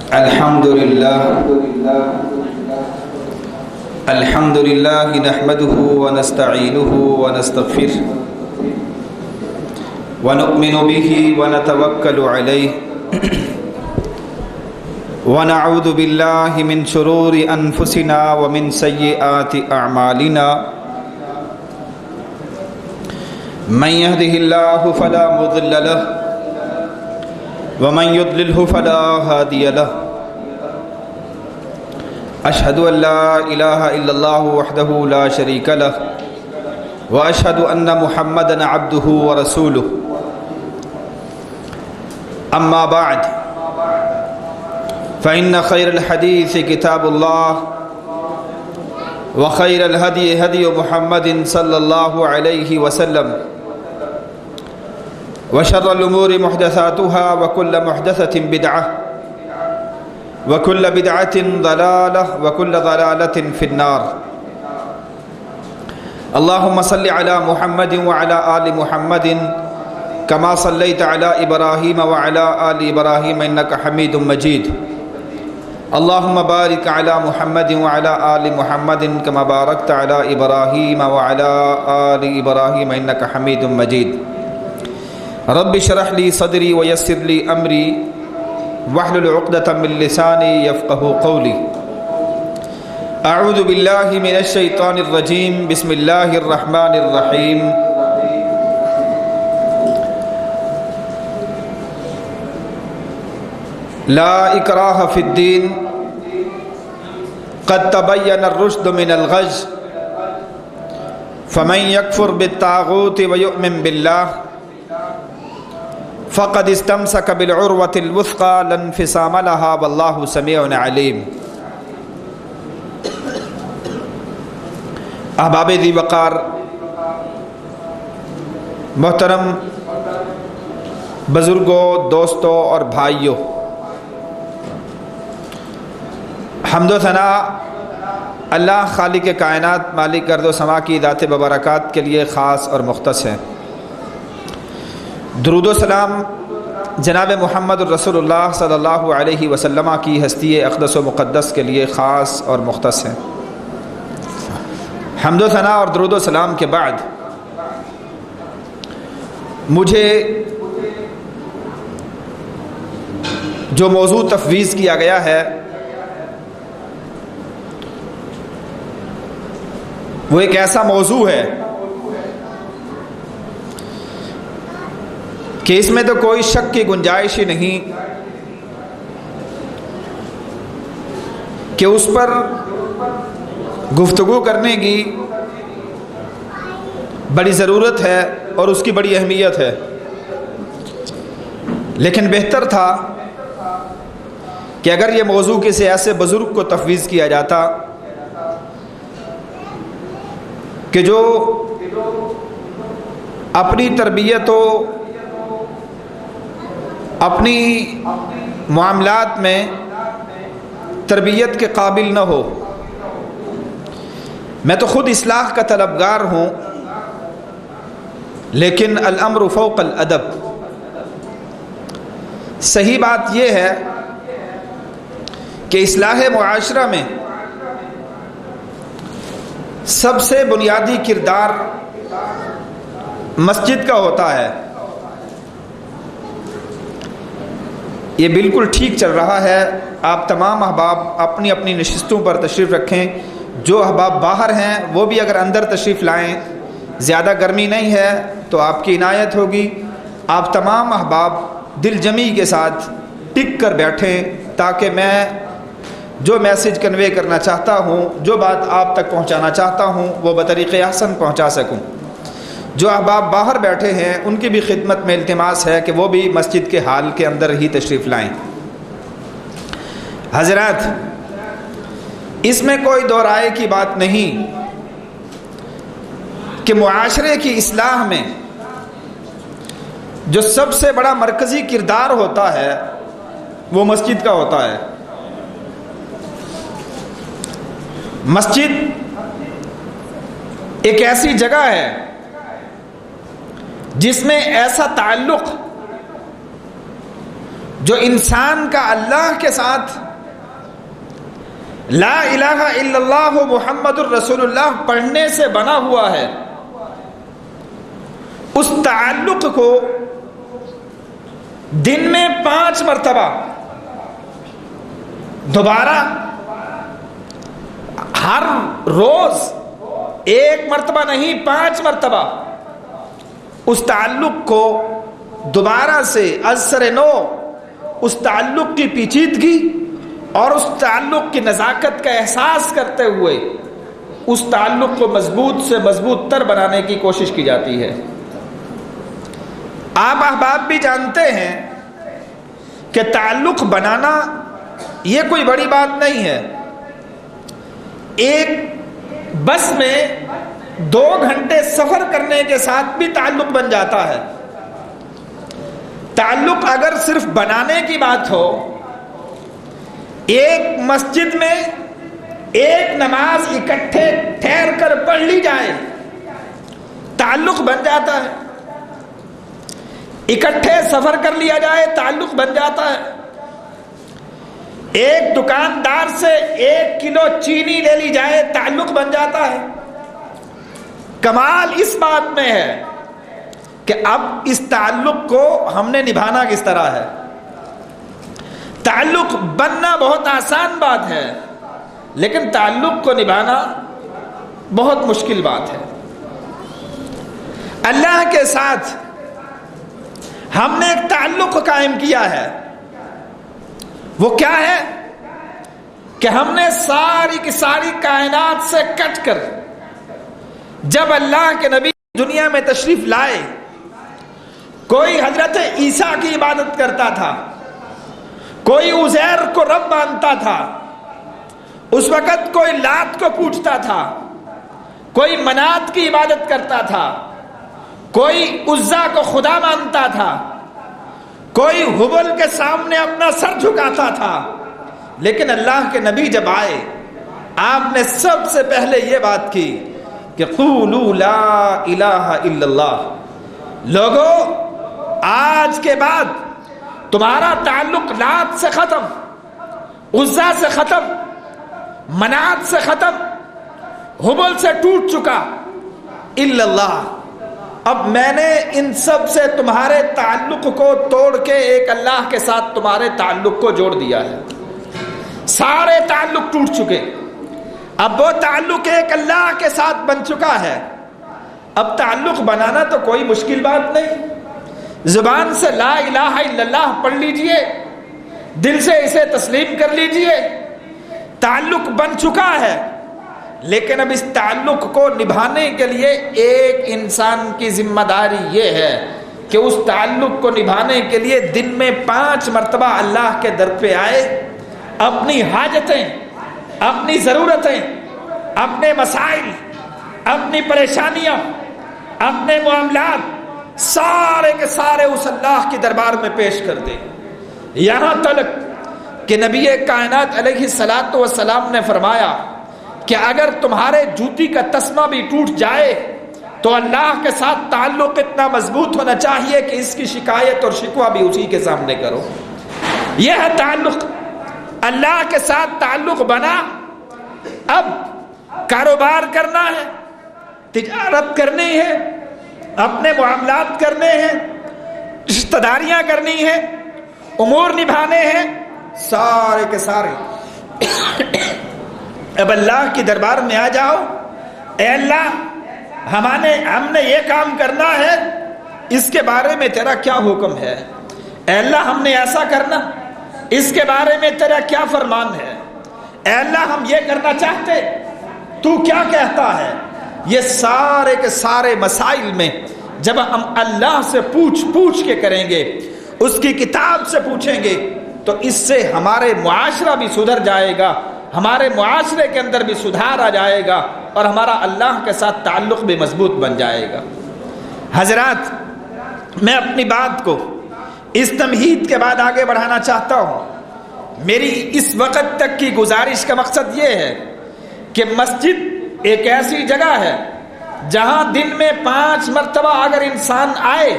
الحمد لله نحمده ونستعينه ونستغفره ونؤمن به ونتوكل عليه ونعوذ بالله من شرور أنفسنا ومن سيئات أعمالنا من يهده الله فلا مضل له ومن يضلله فلا هادي له أشهد أن لا إله إلا الله وحده لا شريك له وأشهد أن محمدًا عبده ورسوله أما بعد فإن خير الحديث كتاب الله وخير الهدي هدي محمد صلى الله عليه وسلم وشر الأمور محدثاتها وكل محدثة بدعة وكل بدعة ضلالة وكل ضلالة في النار. اللهم صل على محمد وعلى آل محمد كما صليت على إبراهيم وعلى آل إبراهيم إنك حميد مجيد. اللهم بارك على محمد وعلى آل محمد كما باركت على إبراهيم وعلى آل إبراهيم إنك حميد مجيد. رب اشرح لي صدري ويسر لي أمري واحلل عقدة من لساني يفقهوا قولي. أعوذ بالله من الشيطان الرجيم. بسم الله الرحمن الرحيم. لا إكراه في الدين قد تبين الرشد من الغي فمن يكفر بالطاغوت ويؤمن بالله فقد استمسك بالعروة الوثقى لا انفصام لها والله سميع عليم. احباب ذی وقار، محترم بزرگوں، دوستوں اور بھائیوں، حمد و ثنا اللہ خالق کائنات مالک ارض و سما کی ذات ببرکات کے لیے خاص اور مختص ہے. درود و سلام جناب محمد الرسول اللہ صلی اللہ علیہ وسلم کی ہستی اقدس و مقدس کے لیے خاص اور مختص ہے. حمد و ثنا اور درود و سلام کے بعد مجھے جو موضوع تفویض کیا گیا ہے وہ ایک ایسا موضوع ہے کہ اس میں تو کوئی شک کی گنجائش ہی نہیں کہ اس پر گفتگو کرنے کی بڑی ضرورت ہے اور اس کی بڑی اہمیت ہے. لیکن بہتر تھا کہ اگر یہ موضوع کسی ایسے بزرگ کو تفویض کیا جاتا کہ جو اپنی تربیت و اپنی معاملات میں تربیت کے قابل نہ ہو. میں تو خود اصلاح کا طلبگار ہوں، لیکن الامر فوق الادب. صحیح بات یہ ہے کہ اصلاح معاشرہ میں سب سے بنیادی کردار مسجد کا ہوتا ہے. یہ بالکل ٹھیک چل رہا ہے. آپ تمام احباب اپنی اپنی نشستوں پر تشریف رکھیں. جو احباب باہر ہیں وہ بھی اگر اندر تشریف لائیں، زیادہ گرمی نہیں ہے تو آپ کی عنایت ہوگی. آپ تمام احباب دل جمی کے ساتھ ٹک کر بیٹھیں تاکہ میں جو میسج کنوے کرنا چاہتا ہوں، جو بات آپ تک پہنچانا چاہتا ہوں وہ بطریق احسن پہنچا سکوں. جو احباب باہر بیٹھے ہیں ان کی بھی خدمت میں التماس ہے کہ وہ بھی مسجد کے حال کے اندر ہی تشریف لائیں. حضرات، اس میں کوئی دو رائے کی بات نہیں کہ معاشرے کی اصلاح میں جو سب سے بڑا مرکزی کردار ہوتا ہے وہ مسجد کا ہوتا ہے. مسجد ایک ایسی جگہ ہے جس میں ایسا تعلق جو انسان کا اللہ کے ساتھ لا الہ الا اللہ محمد الرسول اللہ پڑھنے سے بنا ہوا ہے، اس تعلق کو دن میں 5 مرتبہ دوبارہ، ہر روز 1 مرتبہ نہیں 5 مرتبہ اس تعلق کو دوبارہ سے ازسر نو، اس تعلق کی پیچیدگی اور اس تعلق کی نزاکت کا احساس کرتے ہوئے اس تعلق کو مضبوط سے مضبوط تر بنانے کی کوشش کی جاتی ہے۔ آپ احباب بھی جانتے ہیں کہ تعلق بنانا یہ کوئی بڑی بات نہیں ہے۔ ایک بس میں 2 گھنٹے سفر کرنے کے ساتھ بھی تعلق بن جاتا ہے۔ تعلق اگر صرف بنانے کی بات ہو، ایک مسجد میں ایک نماز اکٹھے ٹھہر کر پڑھ لی جائے، تعلق بن جاتا ہے۔ اکٹھے سفر کر لیا جائے، تعلق بن جاتا ہے۔ ایک دکاندار سے 1 کلو چینی لے لی جائے، تعلق بن جاتا ہے۔ کمال اس بات میں ہے کہ اب اس تعلق کو ہم نے نبھانا کس طرح ہے۔ تعلق بننا بہت آسان بات ہے، لیکن تعلق کو نبھانا بہت مشکل بات ہے۔ اللہ کے ساتھ ہم نے ایک تعلق قائم کیا ہے، وہ کیا ہے کہ ہم نے ساری کی ساری کائنات سے کٹ کر جب اللہ کے نبی دنیا میں تشریف لائے، کوئی حضرت عیسیٰ کی عبادت کرتا تھا، کوئی عزیر کو رب مانتا تھا، اس وقت کوئی لات کو پوجتا تھا، کوئی منات کی عبادت کرتا تھا، کوئی عزا کو خدا مانتا تھا، کوئی ہبل کے سامنے اپنا سر جھکاتا تھا۔ لیکن اللہ کے نبی جب آئے، آپ نے سب سے پہلے یہ بات کی کہ قولوا لا الہ الا اللہ، لوگو آج کے بعد تمہارا تعلق لات سے ختم، عزا سے ختم، منات سے ختم، ہبل سے ٹوٹ چکا، الا اللہ۔ اب میں نے ان سب سے تمہارے تعلق کو توڑ کے ایک اللہ کے ساتھ تمہارے تعلق کو جوڑ دیا ہے۔ سارے تعلق ٹوٹ چکے، اب وہ تعلق ایک اللہ کے ساتھ بن چکا ہے۔ اب تعلق بنانا تو کوئی مشکل بات نہیں، زبان سے لا الہ الا اللہ پڑھ لیجئے، دل سے اسے تسلیم کر لیجئے، تعلق بن چکا ہے۔ لیکن اب اس تعلق کو نبھانے کے لیے ایک انسان کی ذمہ داری یہ ہے کہ اس تعلق کو نبھانے کے لیے دن میں 5 مرتبہ اللہ کے در پہ آئے، اپنی حاجتیں، اپنی ضرورتیں، اپنے مسائل، اپنی پریشانیاں، اپنے معاملات سارے کے سارے اس اللہ کے دربار میں پیش کر دیں۔ یہاں تک کہ نبی کائنات علیہ الصلاۃ والسلام نے فرمایا کہ اگر تمہارے جوتی کا تسمہ بھی ٹوٹ جائے تو اللہ کے ساتھ تعلق اتنا مضبوط ہونا چاہیے کہ اس کی شکایت اور شکوہ بھی اسی کے سامنے کرو۔ یہ ہے تعلق، اللہ کے ساتھ تعلق بنا۔ اب کاروبار کرنا ہے، تجارت کرنی ہے، اپنے معاملات کرنے ہیں، رشتہ داریاں کرنی ہیں، امور نبھانے ہیں، سارے کے سارے اب اللہ کی دربار میں آ جاؤ، اے اللہ ہم نے یہ کام کرنا ہے، اس کے بارے میں تیرا کیا حکم ہے؟ اے اللہ ہم نے ایسا کرنا، اس کے بارے میں تیرا کیا فرمان ہے؟ اے اللہ ہم یہ کرنا چاہتے، تو کیا کہتا ہے؟ یہ سارے کے سارے مسائل میں جب ہم اللہ سے پوچھ کے کریں گے، اس کی کتاب سے پوچھیں گے، تو اس سے ہمارے معاشرہ بھی سدھر جائے گا، ہمارے معاشرے کے اندر بھی سدھار آ جائے گا، اور ہمارا اللہ کے ساتھ تعلق بھی مضبوط بن جائے گا۔ حضرات، میں اپنی بات کو اس تمہید کے بعد آگے بڑھانا چاہتا ہوں۔ میری اس وقت تک کی گزارش کا مقصد یہ ہے کہ مسجد ایک ایسی جگہ ہے جہاں دن میں 5 مرتبہ اگر انسان آئے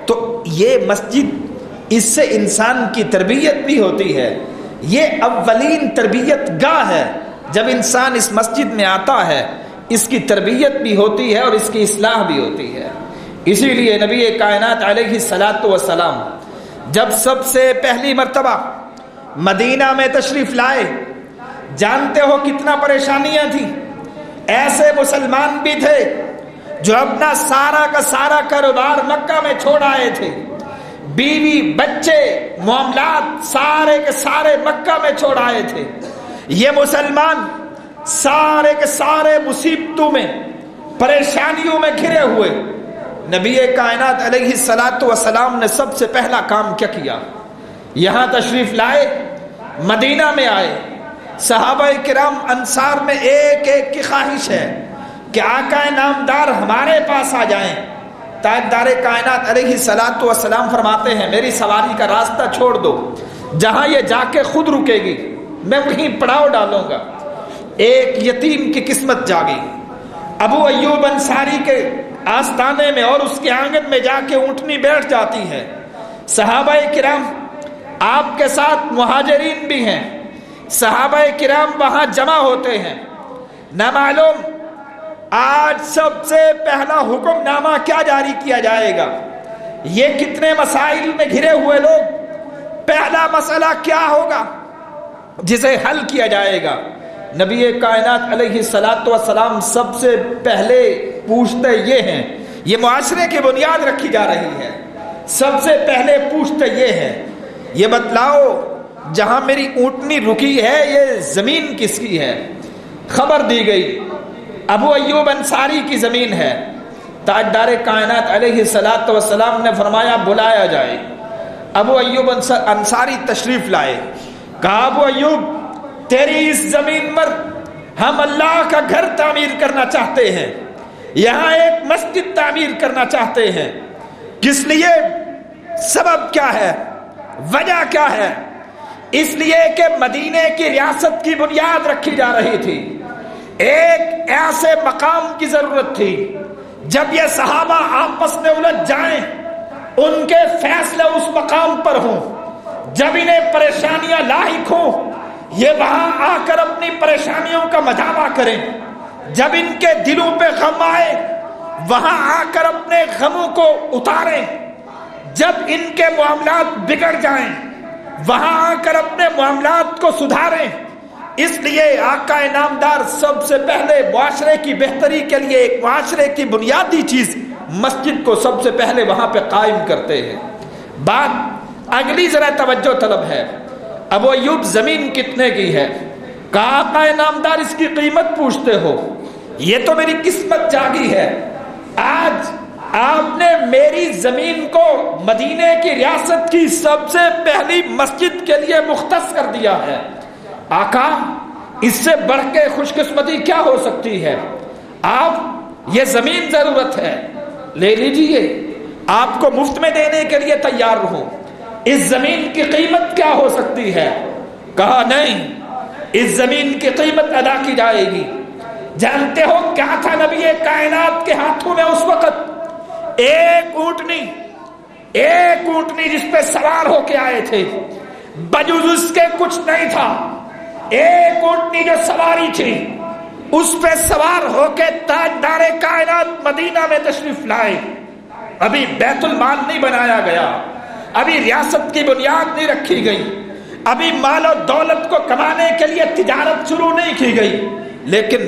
تو یہ مسجد اس سے انسان کی تربیت بھی ہوتی ہے. یہ اولین تربیت گاہ ہے. جب انسان اس مسجد میں آتا ہے اس کی تربیت بھی ہوتی ہے اور اس کی اصلاح بھی ہوتی ہے. اسی لیے نبی کائنات علیہ الصلاۃ والسلام جب سب سے پہلی مرتبہ مدینہ میں تشریف لائے، جانتے ہو کتنا پریشانیاں تھیں. ایسے مسلمان بھی تھے جو اپنا سارا کا سارا کاروبار مکہ میں چھوڑ آئے تھے، بیوی بچے معاملات سارے کے سارے مکہ میں چھوڑ آئے تھے. یہ مسلمان سارے کے سارے مصیبتوں میں پریشانیوں میں گھرے ہوئے. نبی کائنات علیہ الصلاۃ والسلام نے سب سے پہلا کام کیا کیا؟ یہاں تشریف لائے، مدینہ میں آئے. صحابہ کرام انصار میں ایک ایک کی خواہش ہے کہ آقا نامدار ہمارے پاس آ جائیں. تاجدار کائنات علیہ الصلاۃ والسلام فرماتے ہیں میری سواری کا راستہ چھوڑ دو، جہاں یہ جا کے خود رکے گی میں وہیں پڑاؤ ڈالوں گا. ایک یتیم کی قسمت جاگی. ابو ایوب انصاری کے آستانے میں اور اس کے آنگن میں جا کے اونٹنی بیٹھ جاتی ہے. صحابہ کرام آپ کے ساتھ مہاجرین بھی ہیں، صحابہ کرام وہاں جمع ہوتے ہیں. نہ معلوم آج سب سے پہلا حکم نامہ کیا جاری کیا جائے گا. یہ کتنے مسائل میں گھرے ہوئے لوگ، پہلا مسئلہ کیا ہوگا جسے حل کیا جائے گا؟ نبی کائنات علیہ الصلاۃ والسلام سب سے پہلے پوچھتے یہ ہیں، یہ معاشرے کی بنیاد رکھی جا رہی ہے. سب سے پہلے پوچھتے یہ ہے، یہ بتلاؤ جہاں میری اونٹنی رکی ہے یہ زمین کس کی ہے؟ خبر دی گئی ابو ایوب انصاری کی زمین ہے. تاجدار کائنات علیہ الصلاۃ والسلام نے فرمایا بلایا جائے. ابو ایوب انصاری تشریف لائے. کہا ابو ایوب تیری اس زمین پر ہم اللہ کا گھر تعمیر کرنا چاہتے ہیں، یہاں ایک مسجد تعمیر کرنا چاہتے ہیں. کس لیے؟ سبب کیا ہے؟ وجہ کیا ہے؟ اس لیے کہ مدینے کی ریاست کی بنیاد رکھی جا رہی تھی. ایک ایسے مقام کی ضرورت تھی جب یہ صحابہ آپس میں الجھ جائیں ان کے فیصلے اس مقام پر ہوں. جب انہیں پریشانیاں لاحق ہوں یہ وہاں آ کر اپنی پریشانیوں کا مداوع کریں. جب ان کے دلوں پہ غم آئے وہاں آ کر اپنے غموں کو اتاریں. جب ان کے معاملات بگڑ جائیں وہاں آ کر اپنے معاملات کو سدھاریں. اس لیے آقا نامدار سب سے پہلے معاشرے کی بہتری کے لیے ایک معاشرے کی بنیادی چیز مسجد کو سب سے پہلے وہاں پہ قائم کرتے ہیں. بات اگلی ذرا توجہ طلب ہے. ابو ایوب زمین کتنے کی ہے؟ کہا آقا نامدار اس کی قیمت پوچھتے ہو، یہ تو میری قسمت جاگی ہے. آج آپ نے میری زمین کو مدینے کی ریاست کی سب سے پہلی مسجد کے لیے مختص کر دیا ہے. آقا اس سے بڑھ کے خوش قسمتی کیا ہو سکتی ہے؟ آپ یہ زمین ضرورت ہے لے لیجئے، آپ کو مفت میں دینے کے لیے تیار ہوں. اس زمین کی قیمت کیا ہو سکتی ہے؟ کہا نہیں، اس زمین کی قیمت ادا کی جائے گی. جانتے ہو کیا تھا نبی کائنات کے ہاتھوں میں اس وقت؟ ایک اونٹنی جس پہ سوار ہو کے آئے تھے، بجز اس کے کچھ نہیں تھا. ایک اونٹنی جو سواری تھی اس پہ سوار ہو کے تاجدار کائنات مدینہ میں تشریف لائے. ابھی بیت المال نہیں بنایا گیا، ابھی ریاست کی بنیاد نہیں رکھی گئی، ابھی مال و دولت کو کمانے کے لیے تجارت شروع نہیں کی گئی، لیکن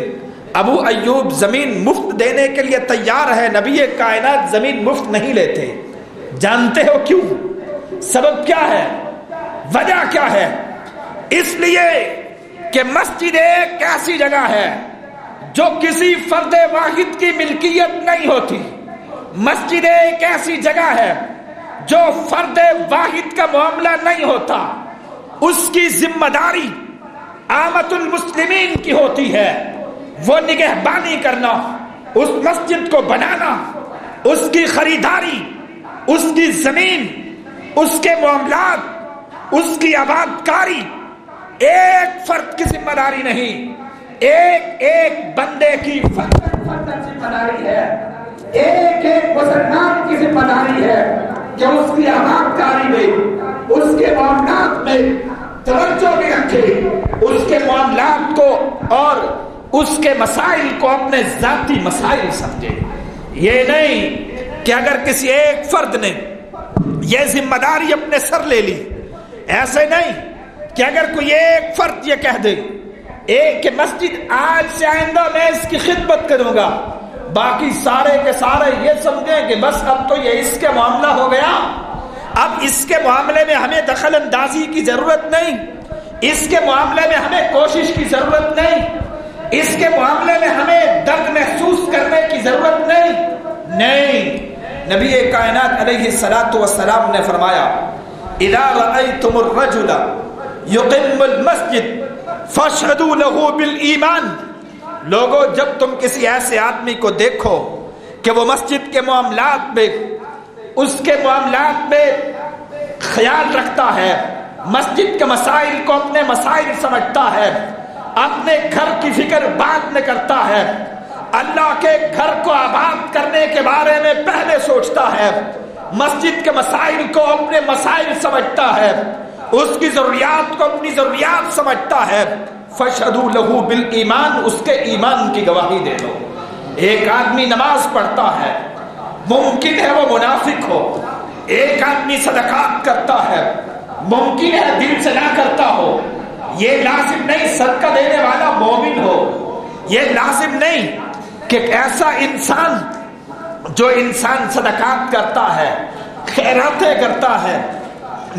ابو ایوب زمین مفت دینے کے لیے تیار ہے. نبی کائنات زمین مفت نہیں لیتے. جانتے ہو کیوں؟ سبب کیا ہے؟ وجہ کیا ہے؟ اس لیے کہ مسجد ایک ایسی جگہ ہے جو کسی فرد واحد کی ملکیت نہیں ہوتی. مسجد ایک ایسی جگہ ہے جو فرد واحد کا معاملہ نہیں ہوتا. اس کی ذمہ داری عامت المسلمین کی ہوتی ہے. وہ نگہبانی کرنا، اس مسجد کو بنانا، اس کی خریداری، اس کی زمین، اس کے معاملات، اس کی آباد کاری ایک فرد کی ذمہ داری نہیں، ایک ایک بندے کی فرد ذمہ داری ہے، ایک ایک مسلمان کی ذمہ داری ہے. کہ اس کی آباد کاری میں، اس کے معاملات میں توجہ بھی رکھے، اس کے معاملات کو اور اس کے مسائل کو اپنے ذاتی مسائل سمجھے۔ یہ نہیں کہ اگر کسی ایک فرد نے یہ ذمہ داری اپنے سر لے لی، ایسے نہیں کہ اگر کوئی ایک فرد یہ کہہ دے کہ مسجد آج سے آئندہ میں اس کی خدمت کروں گا، باقی سارے کے سارے یہ سمجھیں کہ بس اب تو یہ اس کے معاملہ ہو گیا، اب اس کے معاملے میں ہمیں دخل اندازی کی ضرورت نہیں، اس کے معاملے میں ہمیں کوشش کی ضرورت نہیں، اس کے معاملے میں ہمیں درد محسوس کرنے کی ضرورت نہیں۔ نبی کائنات علیہ الصلوۃ والسلام نے فرمایا اذا رأيتم الرجل يقيم المسجد فاشهدوا له بالایمان، لوگوں جب تم کسی ایسے آدمی کو دیکھو کہ وہ مسجد کے معاملات میں، اس کے معاملات میں خیال رکھتا ہے، مسجد کے مسائل کو اپنے مسائل سمجھتا ہے، اپنے گھر کی فکر بعد میں کرتا ہے، اللہ کے گھر کو آباد کرنے کے بارے میں پہلے سوچتا ہے، مسجد کے مسائل کو اپنے مسائل سمجھتا ہے، اس کی ضروریات کو اپنی ضروریات سمجھتا ہے، فَاشْهَدُوا لَهُ بِالْإِيمَانِ، اس کے ایمان کی گواہی دے دو۔ ایک آدمی نماز پڑھتا ہے، ممکن ہے وہ منافق ہو، ایک آدمی صدقات کرتا ہے، ممکن ہے دل سے نہ کرتا ہو، یہ لازم نہیں صدقہ دینے والا مومن ہو، یہ لازم نہیں کہ ایسا انسان جو انسان صدقات کرتا ہے، خیراتیں کرتا ہے،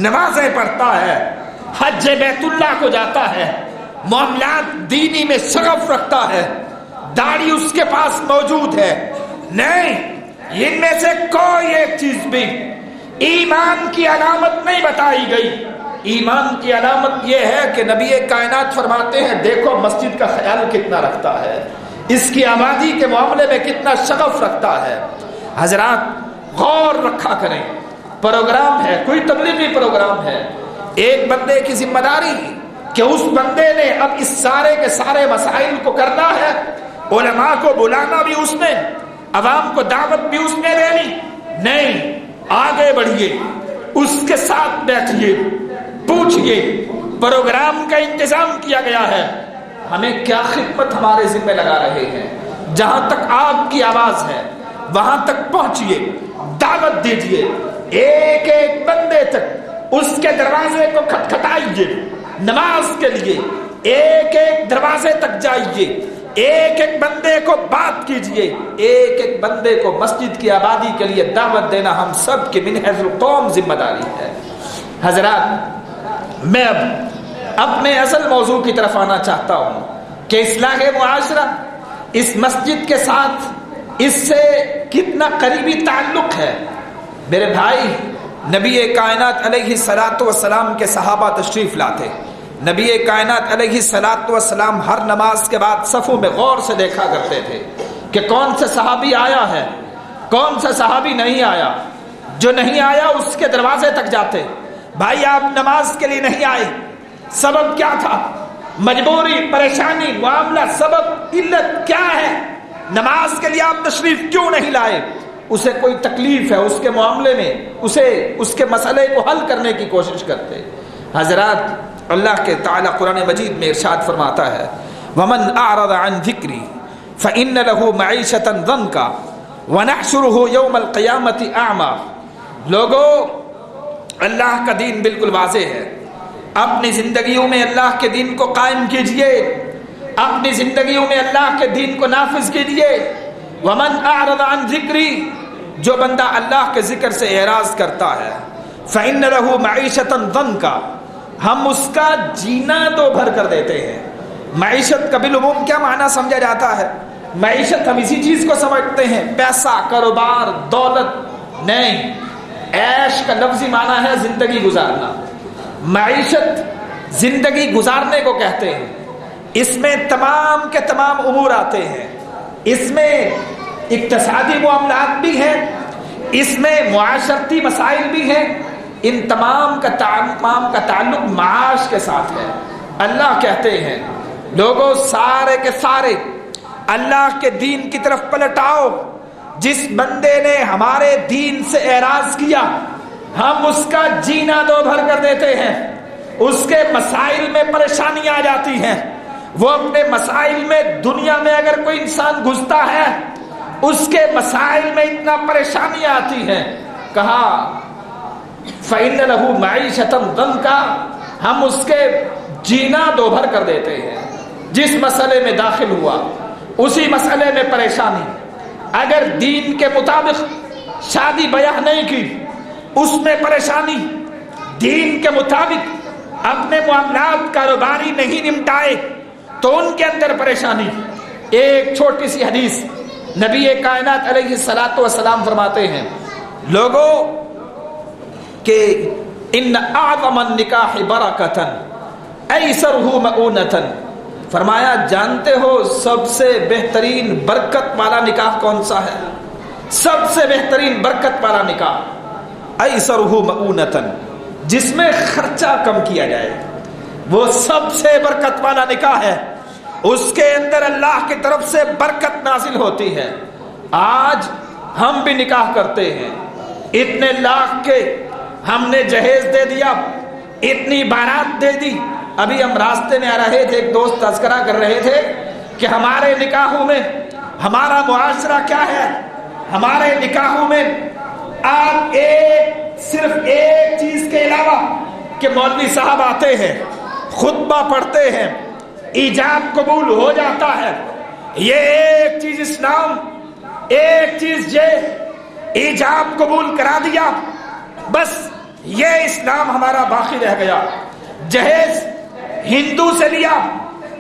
نمازیں پڑھتا ہے، حج بیت اللہ کو جاتا ہے، معاملات دینی میں شغف رکھتا ہے، داڑھی اس کے پاس موجود ہے، نہیں، ان میں سے کوئی ایک چیز بھی ایمان کی علامت نہیں بتائی گئی۔ ایمان کی علامت یہ ہے کہ نبی کائنات فرماتے ہیں دیکھو مسجد کا خیال کتنا رکھتا ہے، اس کی آبادی کے معاملے میں کتنا شغف رکھتا ہے۔ حضرات غور رکھا کریں، پروگرام ہے، کوئی تبلیغی پروگرام ہے، ایک بندے کی ذمہ داری کہ اس بندے نے اب اس سارے کے سارے مسائل کو کرنا ہے، علماء کو بلانا بھی اس نے، عوام کو دعوت بھی اس نے دینی، نہیں، آگے بڑھیے، اس کے ساتھ بیٹھیے، پوچھئے، پروگرام کا انتظام کیا گیا ہے، ہمیں کیا خدمت ہمارے ذمہ لگا رہے ہیں، جہاں تک آپ کی آواز ہے وہاں تک پہنچیے، دعوت دیجئے، ایک ایک بندے تک اس کے دروازے کو کھٹکھٹائیے، نماز کے لیے ایک ایک دروازے تک جائیے، ایک ایک بندے کو بات کیجئے، ایک ایک بندے کو مسجد کی آبادی کے لیے دعوت دینا ہم سب کی من حیث القوم ذمہ داری ہے۔ حضرات میں اب اپنے اصل موضوع کی طرف آنا چاہتا ہوں کہ اصلاح معاشرہ اس مسجد کے ساتھ اس سے کتنا قریبی تعلق ہے۔ میرے بھائی، نبی کائنات علیہ الصلوۃ والسلام کے صحابہ تشریف لاتے، نبی کائنات علیہ الصلوۃ والسلام ہر نماز کے بعد صفوں میں غور سے دیکھا کرتے تھے کہ کون سا صحابی آیا ہے، کون سا صحابی نہیں آیا، جو نہیں آیا اس کے دروازے تک جاتے، بھائی آپ نماز کے لیے نہیں آئے، سبب کیا تھا، مجبوری، پریشانی، معاملہ، سبب، علت کیا ہے، نماز کے لیے آپ تشریف کیوں نہیں لائے، اسے کوئی تکلیف ہے اس کے معاملے میں، اسے اس کے مسئلے کو حل کرنے کی کوشش کرتے۔ حضرات اللہ کے تعالیٰ قرآن مجید میں ارشاد فرماتا ہے وَمَنْ أَعْرَضَ عَنْ ذِكْرِي فَإِنَّ لَهُ مَعِيشَةً ضَنْكًا وَنَحْشُرُهُ يَوْمَ الْقِيَامَةِ أَعْمَى۔ لوگوں اللہ کا دین بالکل واضح ہے، اپنی زندگیوں میں اللہ کے دین کو قائم کیجئے، اپنی زندگیوں میں اللہ کے دین کو نافذ کیجئے۔ وَمَنْ أَعْرَضَ عَنْ ذِكْرِي، جو بندہ اللہ کے ذکر سے اعراض کرتا ہے، فَإِنَّ لَهُ مَعِيشَةً ضَنْكًا، ہم اس کا جینا دو بھر کر دیتے ہیں۔ معیشت کا بالعموم کیا معنی سمجھا جاتا ہے؟ معیشت ہم اسی چیز کو سمجھتے ہیں، پیسہ، کاروبار، دولت، نہیں، عیش کا لفظی معنی ہے زندگی گزارنا۔ معیشت زندگی گزارنے کو کہتے ہیں، اس میں تمام کے تمام امور آتے ہیں، اس میں اقتصادی معاملات بھی ہیں، اس میں معاشرتی مسائل بھی ہیں، ان تمام کا تعلق معاش کے ساتھ ہے۔ اللہ کہتے ہیں لوگوں سارے کے سارے اللہ کے دین کی طرف پلٹ آؤ، جس بندے نے ہمارے دین سے اعراض کیا ہم اس کا جینا دو بھر کر دیتے ہیں، اس کے مسائل میں پریشانی آ جاتی ہیں، وہ اپنے مسائل میں، دنیا میں اگر کوئی انسان گھستا ہے اس کے مسائل میں اتنا پریشانی آتی ہے، کہا فَإِنَّ لَهُ مَعِيشَةً ضَنْكَ، ہم اس کے جینا دو بھر کر دیتے ہیں۔ جس مسئلے میں داخل ہوا اسی مسئلے میں پریشانی، اگر دین کے مطابق شادی بیاہ نہیں کی اس میں پریشانی، دین کے مطابق اپنے معاملات کاروباری نہیں نمٹائے تو ان کے اندر پریشانی۔ ایک چھوٹی سی حدیث، نبی کائنات علیہ الصلاۃ والسلام فرماتے ہیں لوگوں کہ ان اعظم النکاح برکۃ ایسرہ مؤونۃ، فرمایا جانتے ہو سب سے بہترین برکت والا نکاح کون سا ہے؟ سب سے بہترین برکت والا نکاح ایسرہ مؤونۃ، جس میں خرچہ کم کیا جائے، وہ سب سے برکت والا نکاح ہے، اس کے اندر اللہ کی طرف سے برکت نازل ہوتی ہے۔ آج ہم بھی نکاح کرتے ہیں، اتنے لاکھ کے ہم نے جہیز دے دیا، اتنی بارات دے دی۔ ابھی ہم راستے میں آ رہے تھے، ایک دوست تذکرہ کر رہے تھے کہ ہمارے نکاحوں میں ہمارا معاشرہ کیا ہے، ہمارے نکاحوں میں آپ صرف ایک چیز کے علاوہ کہ مولوی صاحب آتے ہیں، خطبہ پڑھتے ہیں، ایجاب قبول ہو جاتا ہے، یہ ایک چیز اسلام، ایک چیز یہ ایجاب قبول کرا دیا، بس یہ اسلام ہمارا باقی رہ گیا۔ جہیز ہندو سے لیا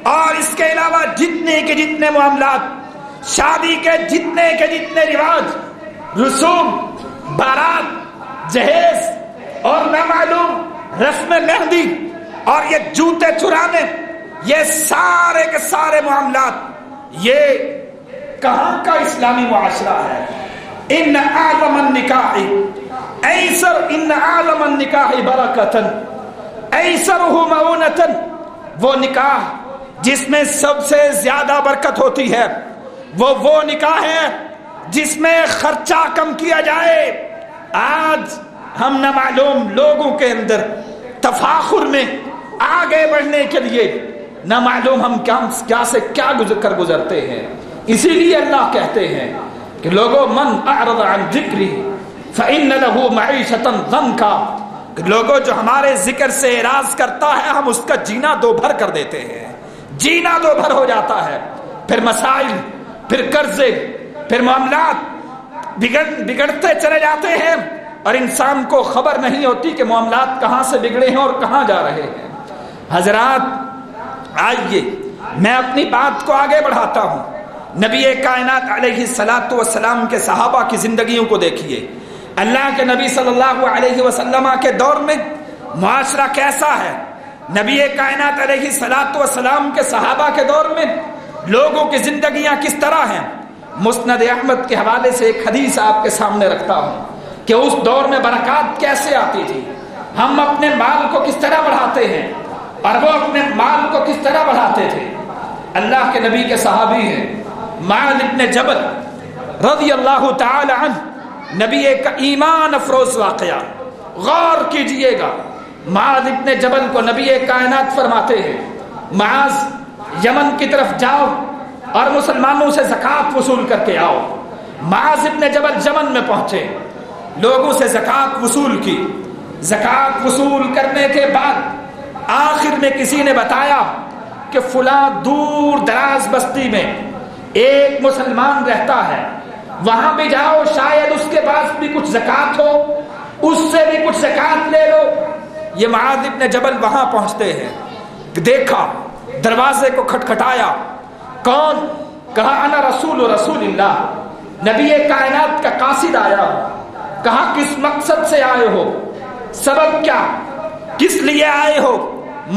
اور اس کے علاوہ جتنے کے جتنے معاملات، شادی کے جتنے رواج، رسوم، بارات، جہیز اور نامعلوم رسم مہندی اور یہ جوتے چرانے، یہ سارے کے سارے معاملات، یہ کہاں کا اسلامی معاشرہ ہے؟ ان اعظم النکاح ایسر، ان اعظم النکاح برکۃ ایسرہ مؤونۃ، وہ نکاح جس میں سب سے زیادہ برکت ہوتی ہے وہ نکاح ہے جس میں خرچہ کم کیا جائے۔ آج ہم نامعلوم لوگوں کے اندر تفاخر میں آگے بڑھنے کے لیے نامعلوم ہم کیا سے کیا گزرتے ہیں۔ اسی لیے اللہ کہتے ہیں کہ لوگوں من اعرض عن ذکری فإن له معیشۃ ضنکا، کہ لوگوں جو ہمارے ذکر سے اعراض کرتا ہے ہم اس کا جینا دو بھر کر دیتے ہیں، جینا دو بھر ہو جاتا ہے، پھر مسائل، پھر قرضے، پھر معاملات بگڑتے چلے جاتے ہیں اور انسان کو خبر نہیں ہوتی کہ معاملات کہاں سے بگڑے ہیں اور کہاں جا رہے ہیں۔ حضرات آئیے میں اپنی بات کو آگے بڑھاتا ہوں۔ نبی کائنات علیہ الصلاۃ والسلام کے صحابہ کی زندگیوں کو دیکھیے، اللہ کے نبی صلی اللہ علیہ وسلم کے دور میں معاشرہ کیسا ہے، نبی کائنات علیہ الصلاۃ والسلام کے صحابہ کے دور میں لوگوں کی زندگیاں کس طرح ہیں۔ مسند احمد کے حوالے سے ایک حدیث آپ کے سامنے رکھتا ہوں کہ اس دور میں برکات کیسے آتی تھی، ہم اپنے مال کو کس طرح بڑھاتے ہیں اور وہ اپنے مال کو کس طرح بڑھاتے تھے۔ اللہ کے نبی کے صحابی ہیں معاذ بن جبل رضی اللہ تعالی عنہ، نبی کا ایمان افروز واقعہ، غور کیجئے گا۔ معاذ بن جبل کو نبی کائنات فرماتے ہیں معاذ یمن کی طرف جاؤ اور مسلمانوں سے زکوٰۃ وصول کر کے آؤ۔ معاذ بن جبل یمن میں پہنچے، لوگوں سے زکوٰۃ وصول کی، زکوٰۃ وصول کرنے کے بعد آخر میں کسی نے بتایا کہ فلاں دور دراز بستی میں ایک مسلمان رہتا ہے، وہاں بھی جاؤ، شاید اس کے پاس بھی کچھ زکوٰۃ ہو، اس سے بھی کچھ زکوٰۃ لے لو۔ یہ معاذ بن جبل وہاں پہنچتے ہیں، دیکھا، دروازے کو کھٹکھٹایا، کون؟ کہا انا رسول اللہ، نبی کائنات کا قاصد آیا ہو۔ کہا کس مقصد سے آئے ہو، سبب کیا، کس لیے آئے ہو؟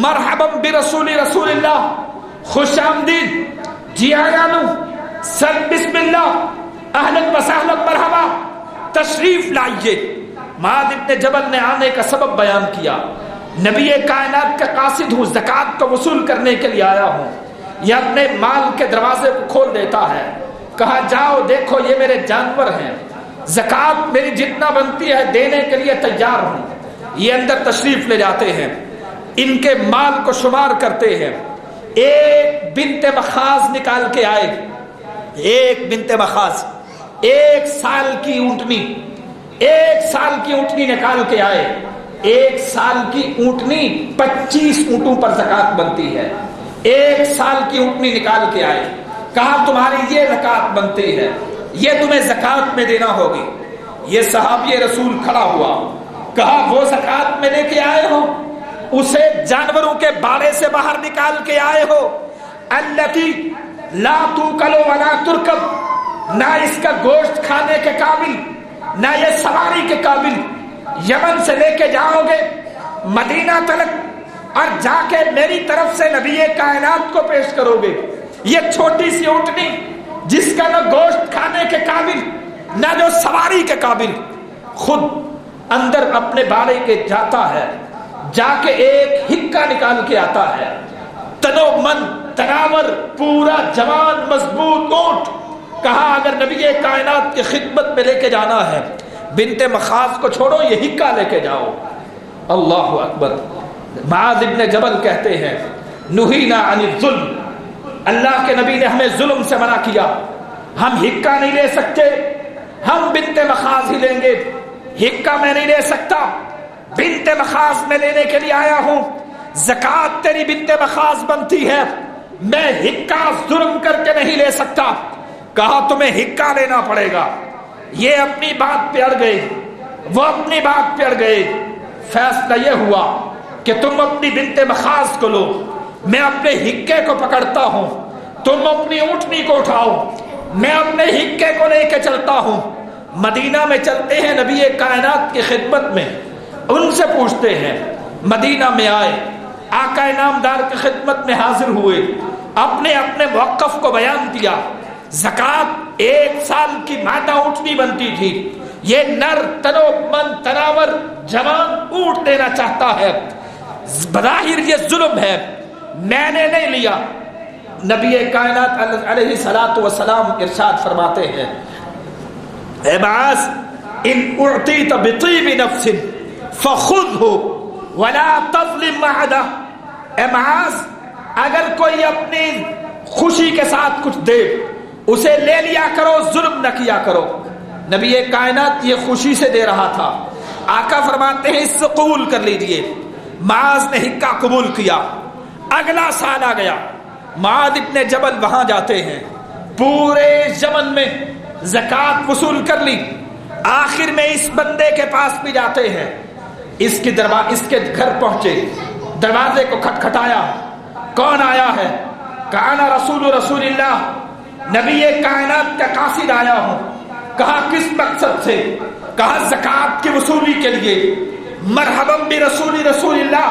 مرحبا برسول اللہ، خوش آمدید، جی آیا نو، سر بسم اللہ، اہلا وسہلا مرحبا، تشریف لائیے۔ معاذ بن جبل نے آنے کا سبب بیان کیا، نبی کائنات کا قاصد ہوں، زکوٰۃ کو وصول کرنے کے لیے آیا ہوں۔ یہ اپنے مال کے دروازے کو کھول دیتا ہے، کہا جاؤ دیکھو یہ میرے جانور ہیں، زکات میری جتنا بنتی ہے دینے کے لیے تیار ہوں. یہ اندر تشریف لے جاتے ہیں، ان کے مال کو شمار کرتے ہیں. ایک بنت مخاض نکال کے آئے، ایک بنت مخاض، 1 سال کی اونٹنی، 1 سال کی اونٹنی نکال کے آئے. 1 سال کی اونٹنی 25 اونٹوں پر زکات بنتی ہے. 1 سال کی اونٹنی نکال کے آئے، کہا تمہاری یہ زکات بنتی ہے، یہ تمہیں زکات میں دینا ہوگی. یہ صحابی رسول کھڑا ہوا، کہا وہ زکات میں لے کے آئے ہو، اسے جانوروں کے باڑے سے باہر نکال کے آئے ہو. التی لا توکل ولا ترکب، نہ اس کا گوشت کھانے کے قابل، نہ یہ سواری کے قابل. یمن سے لے کے جاؤ گے مدینہ تلک اور جا کے میری طرف سے نبی کائنات کو پیش کرو گے. یہ چھوٹی سی اونٹنی جس کا نہ گوشت کھانے کے قابل نہ جو سواری کے قابل، خود اندر اپنے باڑے کے جاتا ہے، جا کے ایک ہکا نکال کے آتا ہے. تنو من تناور پورا جوان مضبوط اونٹ. کہا اگر نبی کائنات کی خدمت میں لے کے جانا ہے، بنت مخاض کو چھوڑو، یہ ہکا لے کے جاؤ. اللہ اکبر. معاذ ابن جبل کہتے ہیں نہینا عن الظلم، اللہ کے نبی نے ہمیں ظلم سے منع کیا. ہم ہکا نہیں لے سکتے، ہم بنت مخاض ہی لیں گے. ہکا میں نہیں لے سکتا، بنت مخاض میں لینے کے لیے آیا ہوں. زکات تیری بنت مخاض بنتی ہے، میں ہکا ظلم کر کے نہیں لے سکتا. کہا تمہیں ہکا لینا پڑے گا. یہ اپنی بات پہ اڑ گئے، وہ اپنی بات پہ اڑ گئے. فیصلہ یہ ہوا کہ تم اپنی بنت مخاض کو لو، میں اپنے ہکے کو پکڑتا ہوں. تم اپنی اونٹنی کو اٹھاؤ، میں اپنے ہکے کو لے کے چلتا ہوں. مدینہ میں چلتے ہیں نبی کائنات کی خدمت میں، ان سے پوچھتے ہیں. مدینہ میں آئے، آقا نامدار کی خدمت میں حاضر ہوئے، اپنے اپنے موقف کو بیان کیا. زکات 1 سال کی مادہ اونٹنی بنتی تھی، یہ نر تنو من تناور جوان اونٹ دینا چاہتا ہے. بظاہر یہ ظلم ہے، میں نے نہیں لیا. نبی کائنات علیہ الصلوۃ والسلام ارشاد فرماتے ہیں اے معاذ ان اعطیت بطیب نفس فخذه ولا تظلم معده. اے معاذ اگر کوئی اپنی خوشی کے ساتھ کچھ دے اسے لے لیا کرو، ظلم نہ کیا کرو. نبی کائنات یہ خوشی سے دے رہا تھا. آقا فرماتے ہیں اس سے قبول کر لیجئے. معاذ نے ہکا قبول کیا. اگلا سال آ گیا، معاذ ابن جبل وہاں جاتے ہیں، پورے یمن میں زکات وصول کر لی. آخر میں اس بندے کے پاس بھی جاتے ہیں. اس کے گھر پہنچے، دروازے کو کھٹکھٹایا. کون آیا ہے؟ کہا رسول اللہ، نبی کائنات کا قاصد آیا ہوں. کہا کس مقصد سے؟ کہا زکات کی وصولی کے لیے. مرحبا برسول اللہ،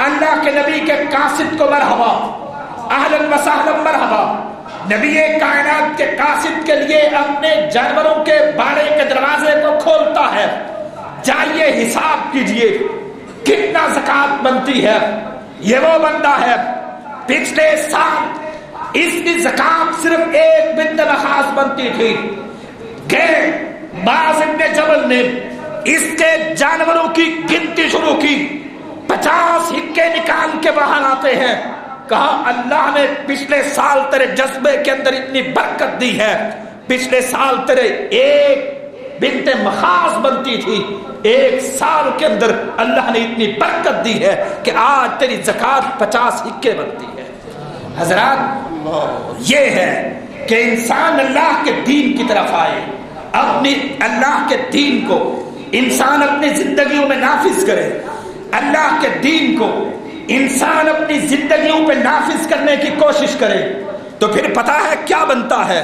اللہ کے نبی کے قاصد کو مرحبا، اہلا وسہلا مرحبا. نبی کائنات کے قاصد کے لیے اپنے جانوروں کے باڑے کے دروازے کو کھولتا ہے. جائیے حساب کیجئے کتنا زکات بنتی ہے. یہ وہ بندہ ہے پچھلے سال اس کی زکات صرف 1 بنت مخاض بنتی تھی. گئے معاذ ابن جبل نے اس کے جانوروں کی گنتی شروع کی. 50 ہکے نکال کے باہر آتے ہیں. کہا اللہ نے پچھلے سال تیرے جذبے کے اندر اتنی برکت دی ہے. پچھلے سال تیرے 1 بنت مخاض بنتی تھی، 1 سال کے اندر اللہ نے اتنی برکت دی ہے کہ آج تیری زکات 50 ہکے بنتی ہے. حضرات یہ ہے کہ انسان اللہ کے دین کی طرف آئے، اپنی اللہ کے دین کو انسان اپنی زندگیوں میں نافذ کرے. اللہ کے دین کو انسان اپنی زندگیوں پہ نافذ کرنے کی کوشش کرے تو پھر پتا ہے کیا بنتا ہے.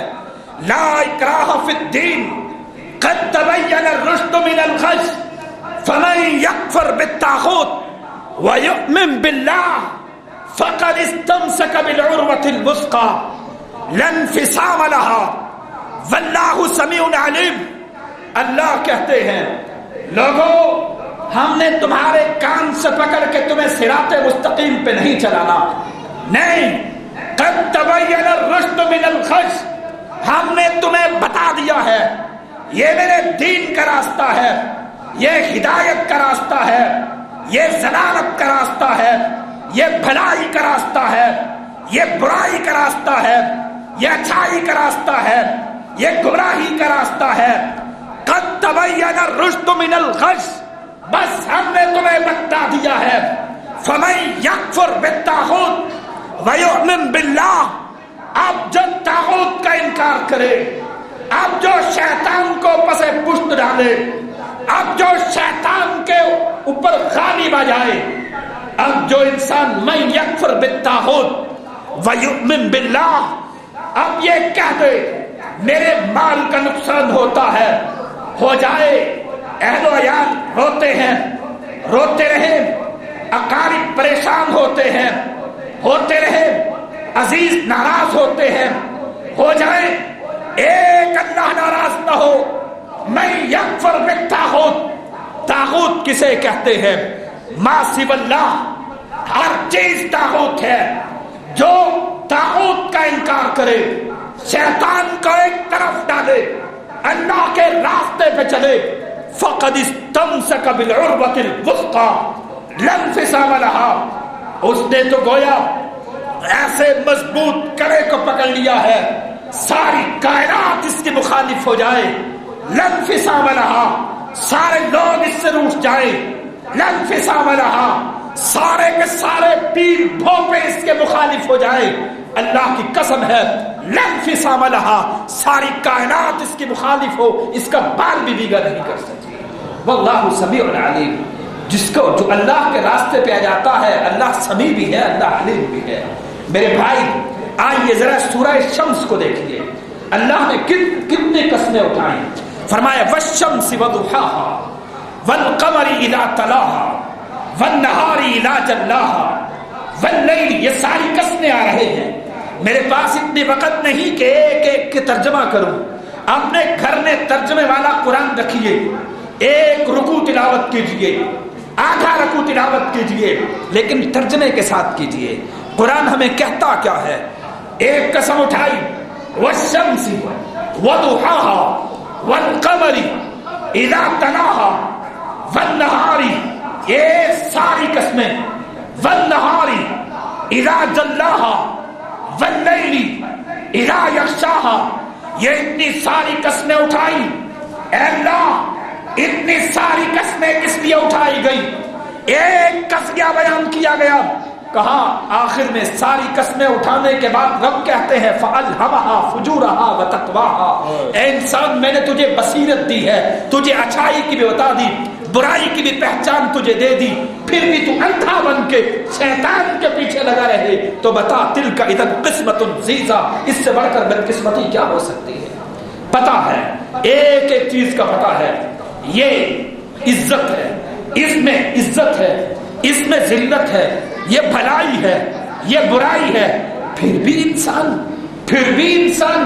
لا اکراہ فی الدین قد تبین الرشد من الغی فمن یکفر بالطاغوت ویؤمن باللہ فقد استمسک بالعروۃ الوثقی لا انفصام لها واللہ سمیع علیم. اللہ کہتے ہیں لوگوں ہم نے تمہارے کان سے پکڑ کے تمہیں صراط مستقیم پہ نہیں چلانا. نہیں، قد تبین الرشد من الغی، ہم نے تمہیں بتا دیا ہے یہ میرے دین کا راستہ ہے، یہ ہدایت کا راستہ ہے، یہ ضلالت کا راستہ ہے، یہ بھلائی کا راستہ ہے، یہ برائی کا راستہ ہے، یہ اچھائی کا راستہ ہے، یہ گمراہی کا راستہ ہے۔ قد تبین الرشد من الغی، بس ہم نے تمہیں بتا دیا ہے۔ فمن یکفر بالطاغوت ویؤمن باللہ، اب جو طاغوت کا انکار کرے، اب جو شیطان کو پس پشت ڈالے، اب جو شیطان کے اوپر غالب آ جائے، اب جو انسان من یکفر بالطاغوت ویؤمن باللہ، اب یہ کہہ دے میرے مال کا نقصان ہوتا ہے، ہو جائے، اہل و عیال روتے ہیں، روتے رہے، اقارب پریشان ہوتے ہیں، ہوتے رہے، عزیز ناراض ہوتے ہیں، ہو جائے، ایک اللہ ناراض نہ ہو۔ من یکفر بالطاغوت، طاغوت کسے کہتے ہیں؟ ما سوی اللہ، ہر چیز طاغوت ہے۔ جو طاغوت کا انکار کرے، شیطان کو ایک طرف ڈالے، اللہ کے راستے پہ چلے، فقد استمسک بالعروۃ الوثقی لا انفصام لها، اس نے تو گویا ایسے مضبوط کڑے کو پکڑ لیا ہے، ساری کائنات اس کی مخالف ہو جائے، لا انفصام لها، سارے لوگ اس سے روٹھ جائیں، لا انفصام لها، سارے کے سارے پیر بھوپے اس کے مخالف ہو جائیں، اللہ کی قسم ہے لا انفصام لها، ساری کائنات اس کی مخالف ہو، اس کا بال بھی دیگر نہیں کر سکتی۔ واللہ سمیع علیم، جس کو جو اللہ کے راستے پہ آ جاتا ہے، اللہ سمیع بھی ہے، اللہ علیم بھی ہے۔ میرے بھائی آئیے ذرا سورہ شمس کو دیکھیے، اللہ نے کتنے قسمیں اٹھائیں۔ فرمایا والشمس وضحاها والقمر اذا تلاها والنهار اذا جلاها واللیل، یہ ساری قسمیں آ رہے ہیں۔ میرے پاس اتنی وقت نہیں کہ ایک ایک کے ترجمہ کروں، اپنے گھر میں ترجمے والا قرآن رکھیے، ایک رکوع تلاوت کیجئے، آدھا رکوع تلاوت کیجئے، لیکن ترجمے کے ساتھ کیجئے۔ قرآن ہمیں کہتا کیا ہے؟ ایک قسم اٹھائی، والشمس وضحاها والقمر اذا تلاها والنهار، یہ ساری قسمیں، والنهار اذا جلاها واللیل اذا یغشاها، یہ اتنی ساری قسمیں اٹھائی۔ اے اللہ، اتنی ساری قسمیں کس لیے اٹھائی گئی؟ ایک قسمیہ بیان کیا گیا، کہا آخر میں ساری قسمیں اٹھانے کے بعد رب کہتے ہیں فَأَلْهَمَهَا فُجُورَهَا وَتَقْوَاهَا، اے انسان میں نے تجھے بصیرت دی ہے، تجھے اچھائی کی بھی بتا دی، برائی کی بھی پہچان تجھے دے دی، پھر بھی تو اندھا بن کے شیطان کے پیچھے لگا رہے، تو بتا تِلْكَ إِذًا قِسْمَةٌ ضِیزَىٰ، اس سے بڑھ کر بدقسمتی کیا ہو سکتی ہے؟ پتہ ہے، ایک ایک چیز کا پتہ ہے، یہ عزت ہے، اس میں عزت ہے، اس میں ذلت ہے، یہ بھلائی ہے، یہ برائی ہے، پھر بھی انسان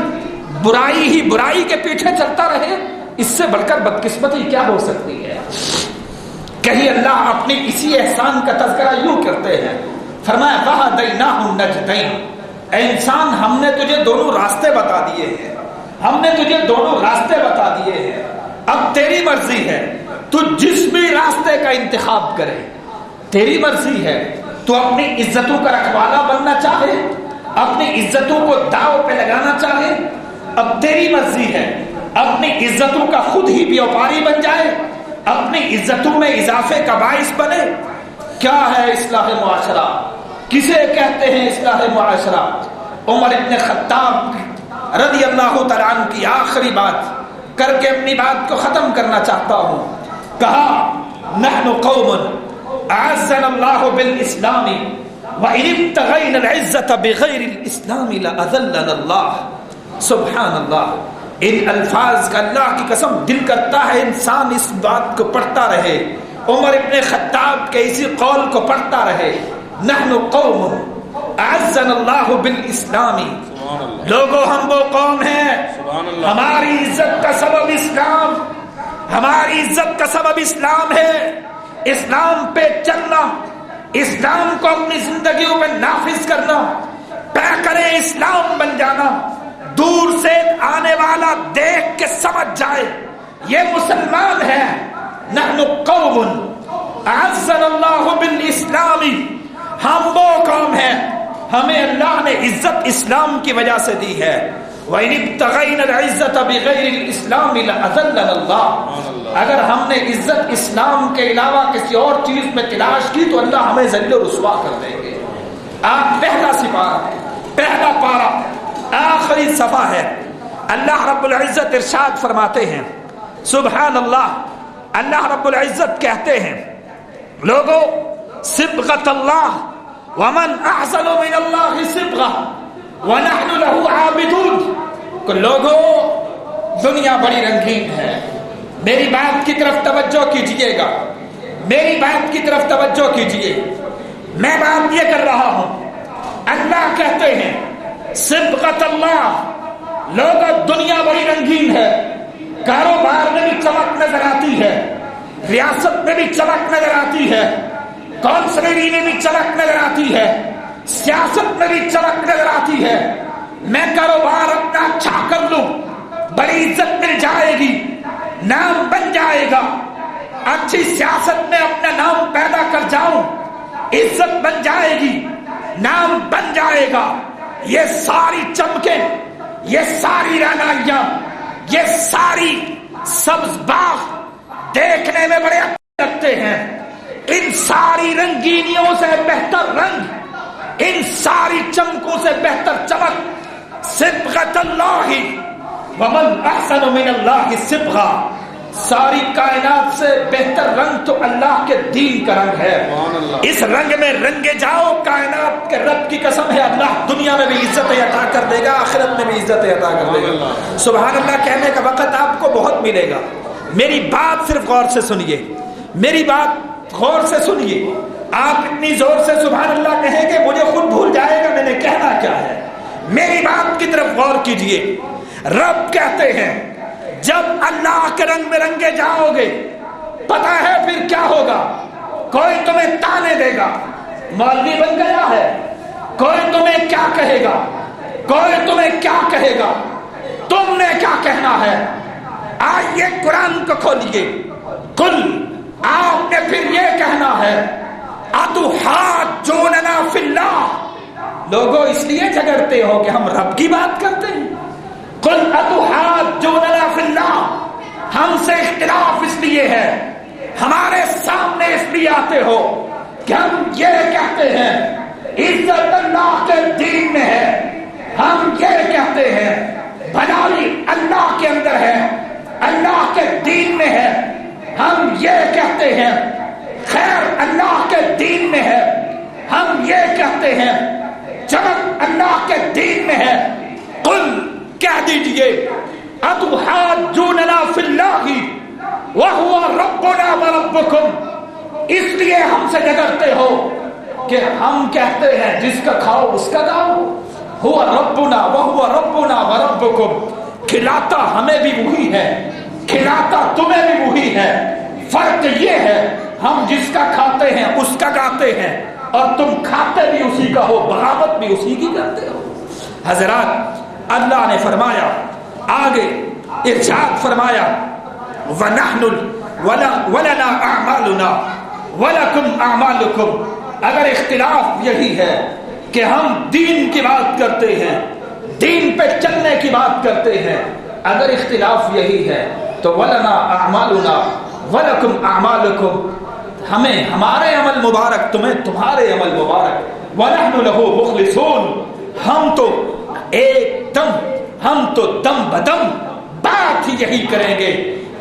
برائی ہی برائی کے پیچھے چلتا رہے، اس سے بڑھ کر بدقسمتی کیا ہو سکتی ہے؟ کہیں اللہ اپنی اسی احسان کا تذکرہ یوں کرتے ہیں، فرمایا وَهَدَيْنَاهُ النَّجْدَيْنِ، اے انسان ہم نے تجھے دونوں راستے بتا دیے ہیں، ہم نے تجھے دونوں راستے بتا دیے ہیں، اب تیری مرضی ہے تو جس بھی راستے کا انتخاب کرے، تیری مرضی ہے، تو اپنی عزتوں کا رکھوالا بننا چاہے، اپنی عزتوں کو داؤ پہ لگانا چاہے، اب تیری مرضی ہے، اپنی عزتوں کا خود ہی بیوپاری بن جائے، اپنی عزتوں میں اضافے کا باعث بنے۔ کیا ہے اصلاح معاشرہ؟ کسے کہتے ہیں اصلاح معاشرہ؟ عمر ابن خطاب رضی اللہ تعالیٰ عنہ کی آخری بات کر کے اپنی بات کو ختم کرنا چاہتا ہوں۔ کہا نحن قوم اعزنا اللہ بالاسلام وان ابتغینا العزة بغیر الاسلام لاذلنا اللہ۔ سبحان اللہ، ان الفاظ کا اللہ کی قسم دل کرتا ہے انسان اس بات کو پڑھتا رہے، عمر ابن خطاب کے اسی قول کو پڑھتا رہے، نحن قوم اعزنا اللہ بالاسلام، لوگوں ہم وہ قوم ہیں، ہماری عزت کا سبب اسلام، ہماری عزت کا سبب اسلام ہے، اسلام پہ چلنا، اسلام کو اپنی زندگیوں میں نافذ کرنا، طے کریں اسلام بن جانا، دور سے آنے والا دیکھ کے سمجھ جائے یہ مسلمان ہیں. نحن قوم اعزنا اللہ بالاسلام، ہم وہ قوم ہیں ہمیں اللہ نے عزت اسلام کی وجہ سے دی ہے. وَإِنِ ابْتَغَيْنَا الْعِزَّةَ بِغَيْرِ الْإِسْلَامِ لَأَذَلَّنَا اللَّهُ، اگر ہم نے عزت اسلام کے علاوہ کسی اور چیز میں تلاش کی تو اللہ ہمیں ذلیل و رسوا کر دیں گے. آپ پہلا سپارہ، پہلا پارہ، آخری صفحہ ہے. اللہ رب العزت ارشاد فرماتے ہیں، سبحان اللہ، اللہ رب العزت کہتے ہیں لوگوں صبغۃ اللہ ومن احسن من اللہ صبغہ وَنَحْنُ لَهُ عَابِدُونَ. کہ لوگوں دنیا بڑی رنگین ہے. میری بات کی طرف توجہ کیجئے گا، میری بات کی طرف توجہ کیجئے. میں بات یہ کر رہا ہوں، اللہ کہتے ہیں صبغۃ اللہ، لوگوں دنیا بڑی رنگین ہے. کاروبار میں بھی چمک نظر آتی ہے، ریاست میں بھی چمک نظر آتی ہے، کونسلری میں بھی چمک نظر آتی ہے، سیاست میں بھی چمک نظر آتی ہے. میں کاروبار اپنا اچھا کر لوں، بڑی عزت مل جائے گی، نام بن جائے گا. اچھی سیاست میں اپنا نام پیدا کر جاؤں، عزت بن جائے گی، نام بن جائے گا. یہ ساری چمکیں، یہ ساری رعنائیاں، یہ ساری سبز باغ دیکھنے میں بڑے اچھے لگتے ہیں. ان ساری رنگینیوں سے بہتر رنگ، ان ساری چمکوں سے بہتر چمک صبغۃ اللہ ومن احسن من اللہ صبغہ. ساری کائنات سے بہتر رنگ تو اللہ کے دین کا رنگ ہے. اس رنگ میں رنگے جاؤ. کائنات کے رب کی قسم ہے، اللہ دنیا میں بھی عزت عطا کر دے گا، آخرت میں بھی عزت عطا کر دے گا. سبحان اللہ کہنے کا وقت آپ کو بہت ملے گا. میری بات صرف غور سے سنیے، میری بات غور سے سنیے. آپ اتنی زور سے سبحان اللہ کہیں گے مجھے خود بھول جائے گا میں نے کہنا کیا ہے. میری بات کی طرف غور کیجئے. رب کہتے ہیں جب اللہ کے رنگ میں رنگے جاؤ گے پتہ ہے پھر کیا ہوگا. کوئی تمہیں تانے دے گا، مولوی بن گیا ہے. کوئی تمہیں کیا کہے گا، کوئی تمہیں کیا کہے گا. تم نے کیا کہنا ہے؟ آئیے قرآن کو کھولیے. قل، آپ نے پھر یہ کہنا ہے اتحاجوننا فی اللہ. لوگوں اس لیے جھگڑتے ہو کہ ہم رب کی بات کرتے ہیں. قل اتحاجوننا فی اللہ، ہم سے اختلاف اس لیے ہے، ہمارے سامنے اس لیے آتے ہو کہ ہم یہ کہتے ہیں عزت اللہ کے دین میں ہے، ہم یہ کہتے ہیں بھلائی اللہ کے اندر ہے، اللہ کے دین میں ہے. ہم یہ کہتے ہیں خیر اللہ کے دین میں ہے. ہم یہ کہتے ہیں چمک اللہ کے دین میں ہے. قل، کہہ دیجئے اتحاجوننا فی اللہ وہو ربنا وربکم. اس لیے ہم سے جھگڑتے ہو کہ ہم کہتے ہیں جس کا کھاؤ اس کا داؤ. ہوا ربنا وہو ربنا وربکم. کھلاتا ہمیں بھی وہی ہے، کھلاتا تمہیں بھی وہی ہے. فرق یہ ہے ہم جس کا کھاتے ہیں اس کا گاتے ہیں اور تم کھاتے بھی اسی کا ہو، بغاوت بھی اسی کی کرتے ہو. حضرات اللہ نے فرمایا، آگے ارشاد فرمایا وَلَنَا أَعْمَالُنَا وَلَكُمْ أَعْمَالُكُمْ. اگر اختلاف یہی ہے کہ ہم دین کی بات کرتے ہیں، دین پہ چلنے کی بات کرتے ہیں، اگر اختلاف یہی ہے تو وَلَنَا أَعْمَالُنَا وَلَكُمْ أَعْمَالُكُمْ. ہمیں ہمارے عمل مبارک، تمہیں تمہارے عمل مبارک. وَنَحْنُ لَهُ مُخْلِصُونَ. ہم تو ایک دم، ہم تو دم بدم بات ہی یہی کریں گے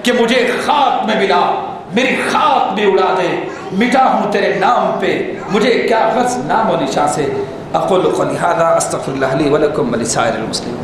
کہ مجھے خاک میں ملا، میری خاک بھی اڑا دے، مٹا ہوں تیرے نام پہ، مجھے کیا غرض نام و نشاں سے. اقول قولی ھذا استغفر اللہ لی ولکم ولسائر المسلمین.